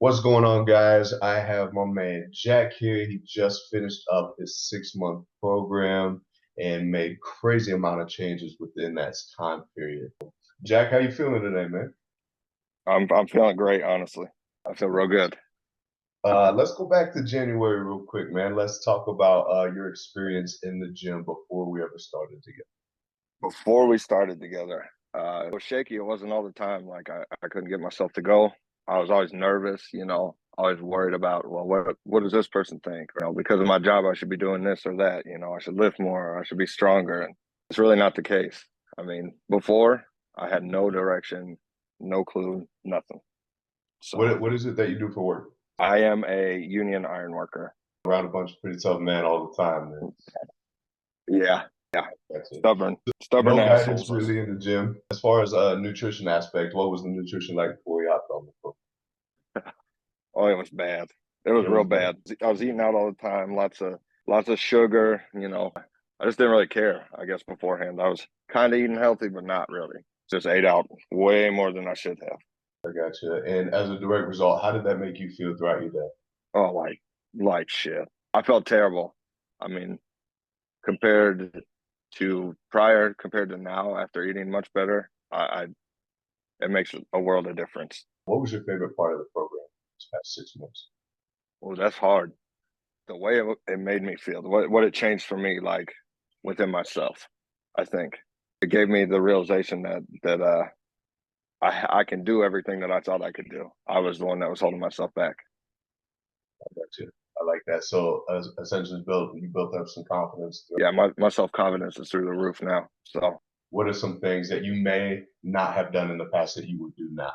What's going on, guys? I have my man Jack here. He just finished up his 6 month program and made crazy amount of changes within that time period. Jack, how you feeling today, man? I'm feeling great, honestly. I feel real good. Let's go back to January real quick, man. Let's talk about your experience in the gym before we ever started together. Before we started together, it was shaky. It wasn't all the time. I couldn't get myself to go. I was always nervous, always worried about, well, what does this person think? Because of my job, I should be doing this or that. I should lift more, or I should be stronger. And it's really not the case. I mean, before I had no direction, no clue, nothing. So What is it that you do for work? I am a union iron worker. Around a bunch of pretty tough men all the time, man. Yeah, yeah. That's it. Stubborn No guidance assholes. really in the gym. As far as nutrition aspect, what was the nutrition like before you hopped on the program? Oh, it was bad. It was It real was bad. bad. I was eating out all the time, lots of sugar, I just didn't really care, I guess beforehand. I was kind of eating healthy, but not really. Just ate out way more than I should have. I got you. And as a direct result, how did that make you feel throughout your day? Oh, like shit. I felt terrible. I mean, compared compared to now, after eating much better, I it makes a world of difference. What was your favorite part of the program this past 6 months? Well, that's hard. The way it made me feel, what it changed for me, like within myself, I think it gave me the realization that I can do everything that I thought I could do. I was the one that was holding myself back. I got you. I like that. So essentially, you built up some confidence. Yeah, my self confidence is through the roof now. So What are some things that you may not have done in the past that you would do now?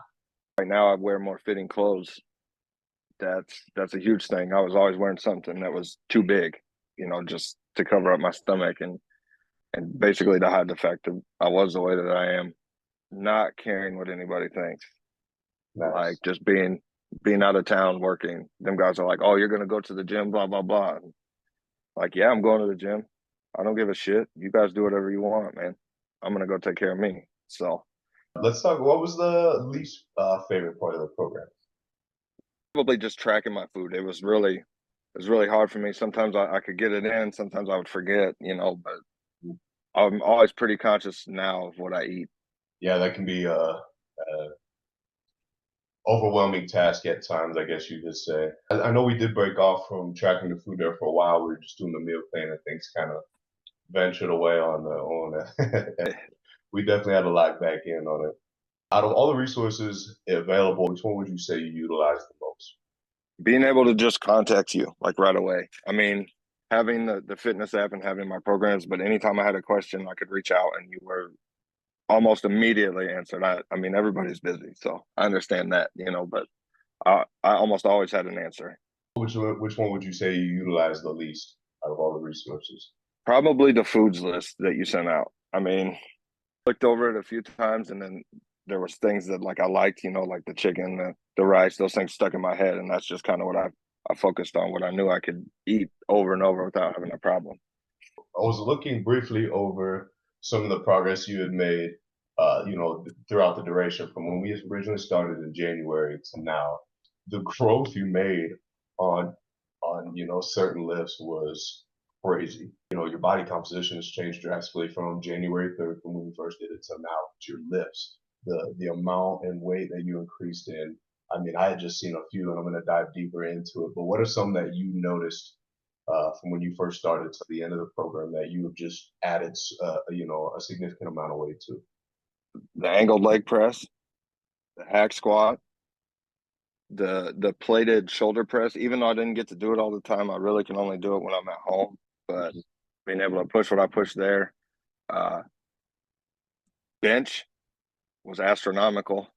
right now I wear more fitting clothes. That's a huge thing. I was always wearing something that was too big, just to cover up my stomach and basically to hide the fact that I was the way that I am, not caring what anybody thinks. Like Nice. just being out of town working. Them guys are like, "Oh, you're gonna go to the gym, blah blah blah." And like, yeah, I'm going to the gym. I don't give a shit. You guys do whatever you want, man. I'm gonna go take care of me. So Let's talk. What was the least favorite part of the program? probably just tracking my food. It was really hard for me. Sometimes I could get it in, sometimes I would forget, but I'm always pretty conscious now of what I eat. Yeah, that can be overwhelming task at times, I guess you could say. I know we did break off from tracking the food there for a while. We were just doing the meal plan and things kind of ventured away on the on. We definitely had to lock back in on it. Out of all the resources available, which one would you say you utilize the most? Being able to just contact you like right away. I mean, having the fitness app and having my programs, but anytime I had a question, I could reach out and you were almost immediately answered. I mean, everybody's busy, so I understand that, but I almost always had an answer. Which one would you say you utilize the least out of all the resources? Probably the foods list that you sent out. I mean, looked over it a few times, and then there was things that like I liked, like the chicken, the rice, those things stuck in my head, and that's just kind of what I focused on, what I knew I could eat over and over without having a problem. I was looking briefly over some of the progress you had made, throughout the duration from when we originally started in January to now. The growth you made on certain lifts was crazy. Your body composition has changed drastically from January 3rd, from when we first did it, to now to your lifts. The amount and weight that you increased in. I mean, I had just seen a few, and I'm going to dive deeper into it. But what are some that you noticed from when you first started to the end of the program that you have just added, a significant amount of weight to? The angled leg press, the hack squat, the plated shoulder press. Even though I didn't get to do it all the time, I really can only do it when I'm at home. But being able to push what I push there, uh, bench was astronomical.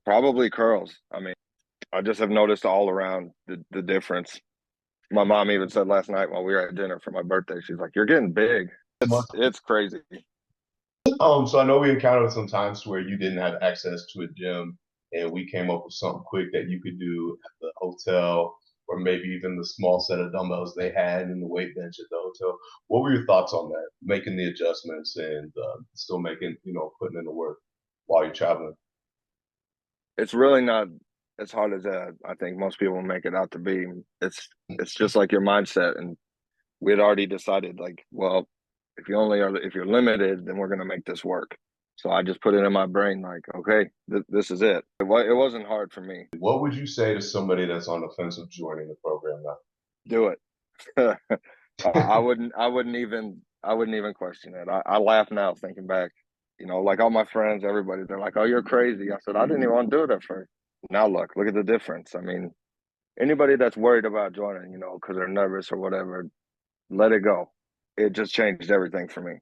Probably curls. I mean, I just have noticed all around the difference. My mom even said last night while we were at dinner for my birthday, she's like, "You're getting big." It's crazy. So I know we encountered some times where you didn't have access to a gym, and we came up with something quick that you could do at the hotel, or maybe even the small set of dumbbells they had and the weight bench at the hotel. What were your thoughts on that? Making the adjustments and still making, putting in the work while you're traveling. It's really not. as hard as I think most people make it out to be. It's just like your mindset, and we had already decided like, well, if you're limited, then we're gonna make this work. So I just put it in my brain like, okay, this is it. It wasn't hard for me. What would you say to somebody that's on the fence of joining the program Do it. now? I wouldn't even question it. I laugh now thinking back. You know, like all my friends, everybody, they're like, "Oh, you're crazy." I said, "I didn't even want to do it at first." Now look at the difference. I mean, anybody that's worried about joining, you know, because they're nervous or whatever, let it go. It just changed everything for me.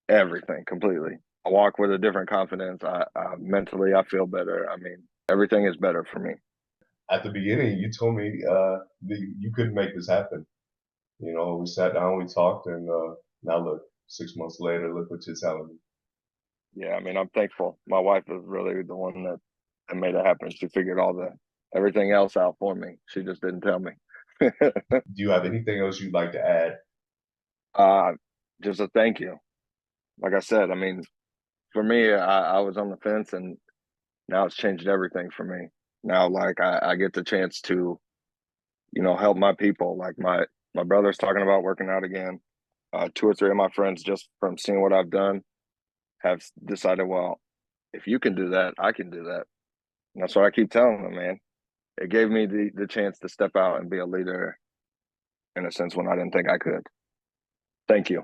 Everything completely. I walk with a different confidence. Mentally, I feel better. I mean, everything is better for me. At the beginning, you told me that you couldn't make this happen. You know, we sat down, we talked, and now look, 6 months later, look what you're telling me. Yeah, I mean, I'm thankful. My wife is really the one that made it happen. She figured all the everything else out for me. She just didn't tell me. Do you have anything else you'd like to add? uh, just a thank you. Like I said, I mean, for me, I was on the fence, and now it's changed everything for me. Now, like I get the chance to, you know, help my people. Like my brother's talking about working out again. Two or three of my friends, just from seeing what I've done, have decided, well, if you can do that, I can do that. And that's what I keep telling them, man. It gave me the chance to step out and be a leader in a sense when I didn't think I could. Thank you.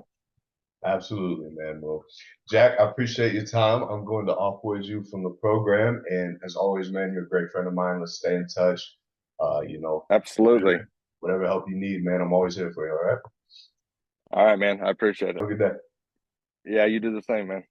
Absolutely, man. Well, Jack, I appreciate your time. I'm going to offboard you from the program, and as always, man, you're a great friend of mine. Let's stay in touch. You know, Absolutely. whatever help you need, man, I'm always here for you. All right. All right, man. I appreciate it. Have a good day. Yeah, you do the same, man.